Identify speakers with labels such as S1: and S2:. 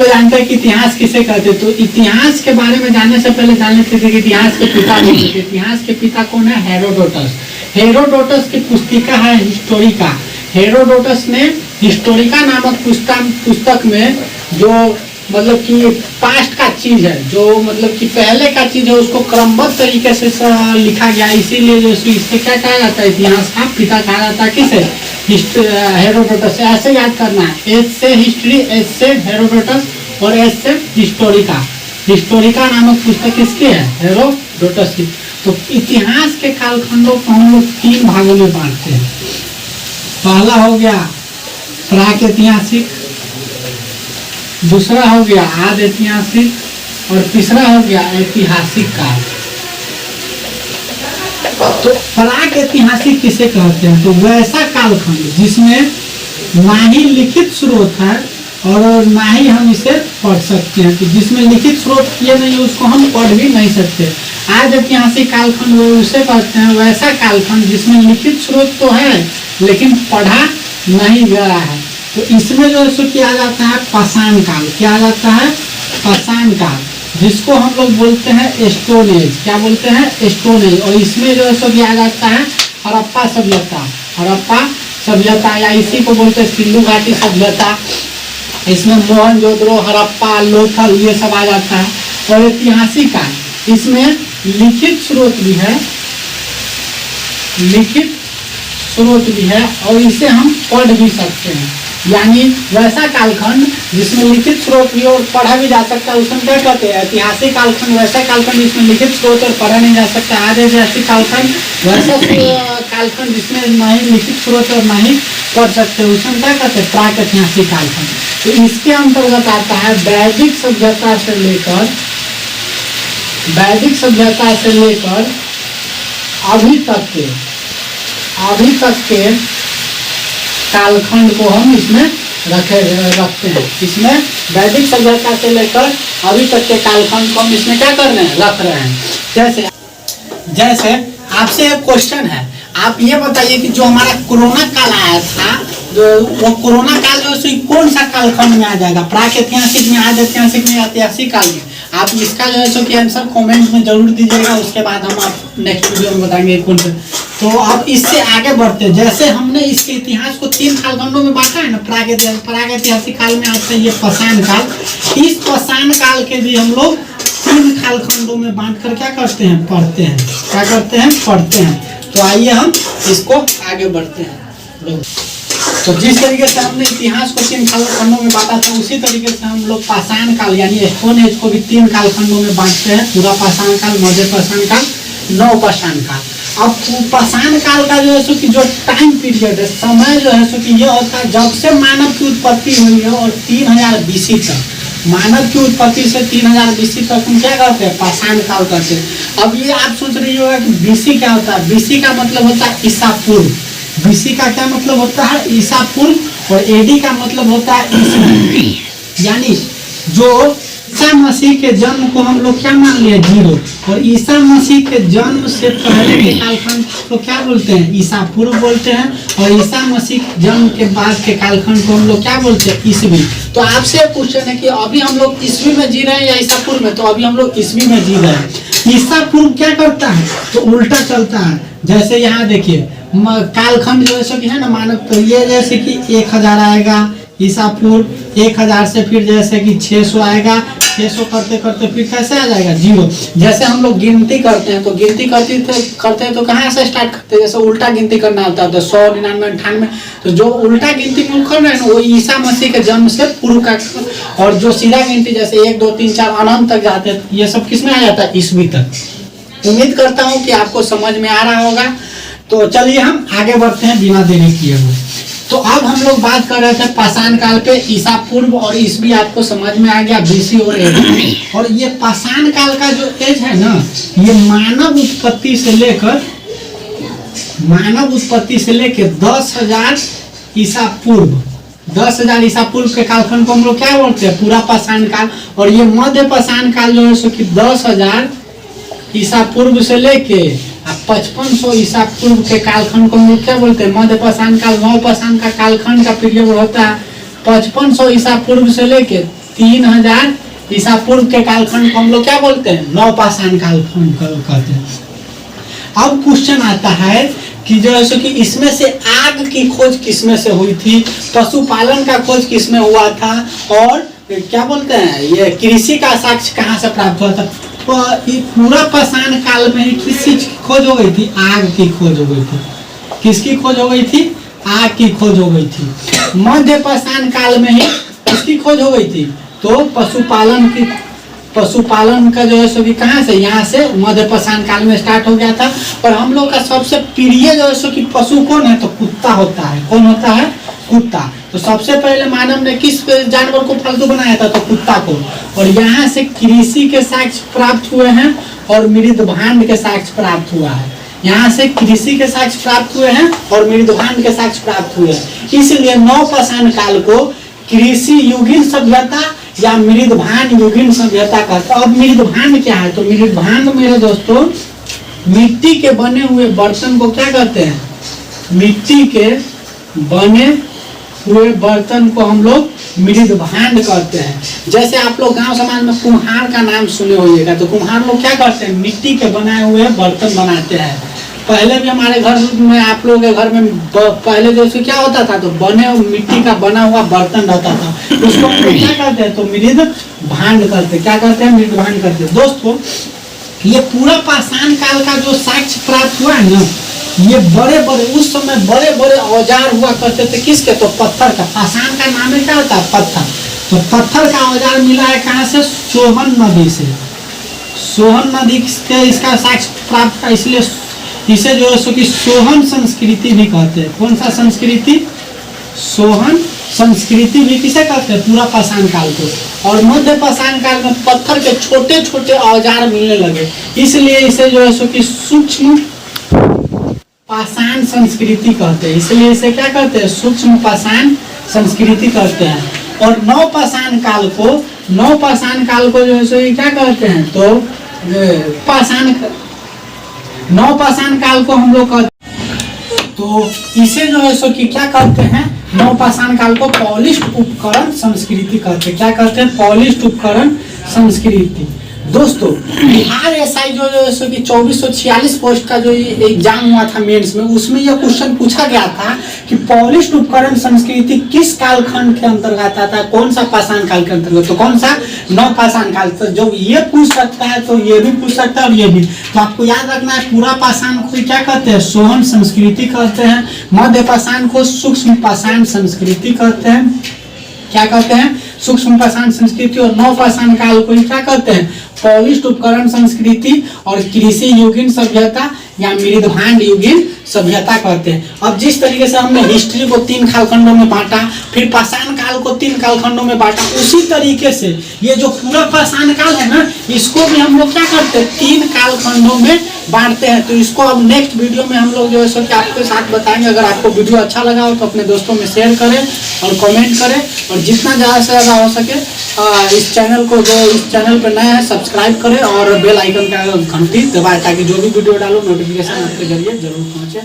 S1: तो जानते हैं कि इतिहास किसे कहते हैं। तो इतिहास के बारे में जानने से पहले जान लेते थे कि इतिहास के पिता कौन थे। इतिहास के पिता कौन है? हेरोडोटस। हेरोडोटस की पुस्तिका है हिस्टोरिका। हेरोडोटस ने हिस्टोरिका नामक पुस्तक में जो मतलब कि पास्ट का चीज है, जो मतलब कि पहले का चीज है, उसको क्रमबद्ध तरीके से लिखा गया। इसीलिए जो इससे क्या कहा जाता है? इतिहास का पिता कहा जाता है। किसे? हेरोडोटस। ऐसे याद करना है, एस से हिस्ट्री, एस से हेरोडोटस और एस से हिस्टोरिका। हिस्टोरिका नामक पुस्तक किसकी है? हेरोडोटस की। तो इतिहास के कालखंडों को हम लोग 3 भागों में बांटते हैं। पहला हो गया प्राक-ऐतिहासिक, दूसरा हो गया आद ऐतिहासिक और तीसरा हो गया ऐतिहासिक काल। तो प्राक ऐतिहासिक किसे कहते हैं? तो वैसा कालखंड जिसमें ना ही लिखित स्रोत है और ना ही हम इसे पढ़ सकते हैं। तो जिसमें लिखित स्रोत ये नहीं, उसको हम पढ़ भी नहीं सकते। आज ऐतिहासिक कालखंड वो उसे कहते हैं वैसा कालखंड जिसमें लिखित स्रोत तो है लेकिन पढ़ा नहीं गया है। तो इसमें जो है सो किया जाता है पाषाण काल। क्या आ जाता है? पाषाण काल, जिसको हम लोग बोलते हैं स्टोन एज। क्या बोलते हैं? Stone age. और इसमें जो है सो किया जाता है हड़प्पा सभ्यता। हड़प्पा सभ्यता या इसी को बोलते हैं सिंधु घाटी सभ्यता। इसमें मोहनजोदड़ो, हड़प्पा, लोथल ये सब आ जाता है। और ऐतिहासिक काल, इसमें लिखित स्रोत भी है, लिखित स्रोत भी है और इसे हम पढ़ भी सकते हैं। यानी वैसा कालखंड जिसमें लिखित स्रोत भी और पढ़ा भी जा सकता है, उसमें क्या कहते हैं? ऐतिहासिक कालखंड। वैसा कालखंड जिसमें लिखित स्रोत और पढ़ा नहीं जा सकता। आज ऐतिहासिक कालखंड वैसा कालखंड जिसमें ना ही लिखित स्रोत और ना ही पढ़ सकते, उसमें क्या कहते हैं? प्राक ऐतिहासिक कालखंड। तो इसके अंतर्गत आता है वैदिक सभ्यता से लेकर, वैदिक सभ्यता से लेकर अभी तक के कालखंड को हम इसमें रखते हैं। इसमें वैदिक सभ्यता से लेकर अभी तक के कालखंड को हम इसमें क्या कर रहे हैं? रख रहे हैं। जैसे आपसे एक क्वेश्चन है, आप ये बताइए कि जो हमारा कोरोना काल आया था, वो कोरोना काल जो है कौन सा कालखंड में आ जाएगा? प्राक ऐतिहासिक में, आद ऐतिहासिक में, ऐतिहासिक काल में? आप इसका जो है सो कि आंसर कमेंट में जरूर दीजिएगा। उसके बाद हम आप नेक्स्ट वीडियो में बताएंगे कौन से। तो अब इससे आगे बढ़ते हैं। जैसे हमने इसके इतिहास को 3 कालखंडों में बांटा है ना, प्राक ऐतिहासिक काल में आता है ये पाषाण काल। इस पाषाण काल के भी हम लोग 3 कालखंडों में बांट कर क्या करते हैं? पढ़ते हैं। क्या करते हैं? पढ़ते हैं। तो आइए हम इसको आगे बढ़ते हैं। तो जिस तरीके से हमने इतिहास को 3 कालखंडों में बांटा था, उसी तरीके से हम लोग पाषाण काल यानी स्टोन एज को भी 3 कालखंडों में बांटते हैं। पूरा पाषाण काल, मध्य पाषाण काल, नव पाषाण काल। अब पाषाण काल का जो है सो कि जो टाइम पीरियड है, समय जो है सो कि ये होता है जब से मानव की उत्पत्ति हुई है और 3000 BC तक। मानव की उत्पत्ति से 3000 BC तक हम क्या करते हैं? पाषाण काल करते हैं। अब ये आप सोच रही होगा कि BC क्या होता है? BC का मतलब होता है ईसा पूर्व। BC का क्या मतलब होता है? ईसा पूर्व। और AD का मतलब होता है ईस्वी। यानी जो ईसा मसीह के जन्म को हम लोग क्या मान लिया? 0। और ईसा मसीह के जन्म से पहले के कालखंड को क्या बोलते हैं? ईसा पूर्व बोलते हैं। और ईसा मसीह के जन्म के बाद के कालखंड को हम लोग क्या बोलते हैं? ईस्वी। तो आपसे क्वेश्चन है कि अभी हम लोग ईस्वी में जी रहे हैं या ईसा पूर्व में? तो अभी हम लोग ईस्वी में जी रहे हैं। ईसा पूर्व क्या करता है? तो उल्टा चलता है। जैसे यहाँ देखिए कालखंड जो है ना मानव, तो ये जैसे कि 1000 आएगा ईसा पूर्व, 1000 से फिर जैसे कि 600 आएगा, 600 करते करते फिर कैसे आ जाएगा? 0। जैसे हम लोग गिनती करते हैं तो गिनती करते हैं तो कहाँ से स्टार्ट करते हैं? जैसे उल्टा गिनती करना होता है तो 100, 99, 98। तो जो उल्टा गिनती कर रहे हैं ना वो ईसा मसीह के जन्म से पूर्व का। और जो सीधा गिनती जैसे 1, 2, 3, 4 अनंत तक जाते हैं, ये सब किस में आ जाता है? ईस्वी तक। उम्मीद करता हूँ कि आपको समझ में आ रहा होगा। तो चलिए हम आगे बढ़ते हैं बिना देरी किए हुए। तो अब हम लोग बात कर रहे थे पाषाण काल पे। ईसा पूर्व और ईस्वी आपको समझ में आ गया, BC और AD। और ये पाषाण काल का जो एज है ना, ये मानव उत्पत्ति से लेकर 10,000 ईसा पूर्व, 10,000 ईसा पूर्व के कालखंड को हम लोग क्या बोलते हैं? पूरा पाषाण काल। और ये मध्य पाषाण काल जो है सो कि 10,000 ईसा पूर्व से लेके 5500 ईसा पूर्व के कालखंड को हम लोग क्या बोलते हैं? मध्य पाषाण काल। नव पाषाण का कालखंड का पीरियड होता है 5500 ईसा पूर्व से लेके 3000 ईसा पूर्व के कालखंड को हम लोग क्या बोलते हैं? नवपाषाण कालखंड कहते हैं। अब क्वेश्चन आता है कि जो है कि इसमें से आग की खोज किसमें से हुई थी, पशुपालन का खोज किसमें हुआ था, और क्या बोलते हैं ये कृषि का साक्ष्य कहाँ से प्राप्त हुआ था? तो ये पूरा पाषाण काल में ही किस चीज की खोज हो गई थी? आग की खोज हो गई थी। किसकी खोज हो गई थी? आग की खोज हो गई थी। मध्य पाषाण काल में ही किसकी खोज हो गई थी? तो पशुपालन का जो है सो कि कहाँ से? यहाँ से मध्य पाषाण काल में स्टार्ट हो गया था। और हम लोग का सबसे प्रिय जो है सो कि पशु कौन है? तो कुत्ता होता है। कौन होता है? कुत्ता। तो सबसे पहले मानव ने किस जानवर को पालतू बनाया था? तो कुत्ता को। और यहाँ से कृषि के साक्ष्य प्राप्त हुए हैं और मृदभांड के साक्ष्य प्राप्त हुआ है। यहाँ से कृषि के साक्ष्य प्राप्त हुए हैं और मृदभांड के साक्ष्य प्राप्त हुए हैं। इसलिए नवपाषाण काल को कृषि युगीन सभ्यता या मृदभांड युगीन सभ्यता कहते हैं। अब मृदभांड क्या है? तो मृदभांड मेरे दोस्तों मिट्टी के बने हुए बर्तन को क्या कहते हैं? मिट्टी के बने हुए बर्तन को हम लोग मृदभांड कहते हैं। जैसे आप लोग गांव समाज में कुम्हार का नाम सुने होइएगा, तो कुम्हार लोग क्या करते हैं? मिट्टी के बनाए हुए बर्तन बनाते हैं। पहले भी हमारे घर में, आप लोगों के घर में पहले जैसे क्या होता था? तो बने मिट्टी का बना हुआ बर्तन रहता था, उसको हम लोग क्या करते हैं? तो मृदभांड करते। क्या करते हैं? मृदभांड करते। दोस्तों ये पूरा पाषाण काल का जो साक्ष्य प्राप्त हुआ है ना, ये बड़े बड़े उस समय बड़े बड़े औजार हुआ करते थे। किसके? तो पत्थर का। पाषाण का नाम क्या होता है? पत्थर। तो पत्थर का औजार मिला है कहाँ से? सोहन नदी से। सोहन नदी से इसका साक्ष्य प्राप्त था, इसलिए इसे जो है सो कि सोहन संस्कृति भी कहते हैं। कौन सा संस्कृति? सोहन संस्कृति भी किसे कहते हैं? पूरा पाषाण काल को। और मध्य पाषाण काल में पत्थर के छोटे छोटे औजार मिलने लगे, इसलिए इसे जो है सो कि सूक्ष्म पाषाण संस्कृति कहते हैं। इसलिए इसे क्या कहते हैं? सूक्ष्म पाषाण संस्कृति कहते हैं। और नवपाषाण काल को जो है सो क्या कहते हैं? तो नवपाषाण काल को हम लोग तो इसे जो है सो कि क्या कहते हैं? नवपाषाण काल को पॉलिश्ड उपकरण संस्कृति कहते हैं। क्या कहते हैं? पॉलिश्ड उपकरण संस्कृति। दोस्तों बिहार एसआई जो है कि 2446 पोस्ट का जो एग्जाम हुआ था मेंस में, उसमें यह क्वेश्चन पूछा गया था कि पॉलिश्ड उपकरण संस्कृति किस कालखंड के अंतर्गत आता है? कौन सा पाषाण काल के अंतर्गत? तो कौन सा? नवपाषाण काल। तो जो ये पूछ सकता है तो ये भी पूछ सकता है और ये भी। तो आपको याद रखना है पूरा पाषाण को क्या कहते हैं? सोहन संस्कृति कहते हैं। मध्य पाषाण को सूक्ष्म पाषाण संस्कृति कहते हैं। क्या कहते हैं? सूक्ष्म पाषाण संस्कृति। और नवपाषाण काल को क्या कहते हैं? पॉलिश्ड उपकरण संस्कृति और कृषि युगीन सभ्यता या मृदभांड युगीन सभ्यता कहते हैं। अब जिस तरीके से हमने हिस्ट्री को 3 कालखंडों में बांटा, फिर पाषाण काल को 3 कालखंडों में बांटा, उसी तरीके से ये जो पूरा पाषाण काल है ना, इसको भी हम लोग क्या करते हैं? 3 कालखंडों में बांटते हैं। तो इसको अब नेक्स्ट वीडियो में हम लोग जो है सो कि आपके साथ बताएंगे। अगर आपको वीडियो अच्छा लगा हो तो अपने दोस्तों में शेयर करें और कमेंट करें, और जितना ज़्यादा से ज़्यादा हो सके इस चैनल को, जो इस चैनल पर नया है, सब्सक्राइब करें और बेल आइकन का घंटी दबाएं, ताकि जो भी वीडियो डालो नोटिफिकेशन आपके जरिए जरूर पहुँचे।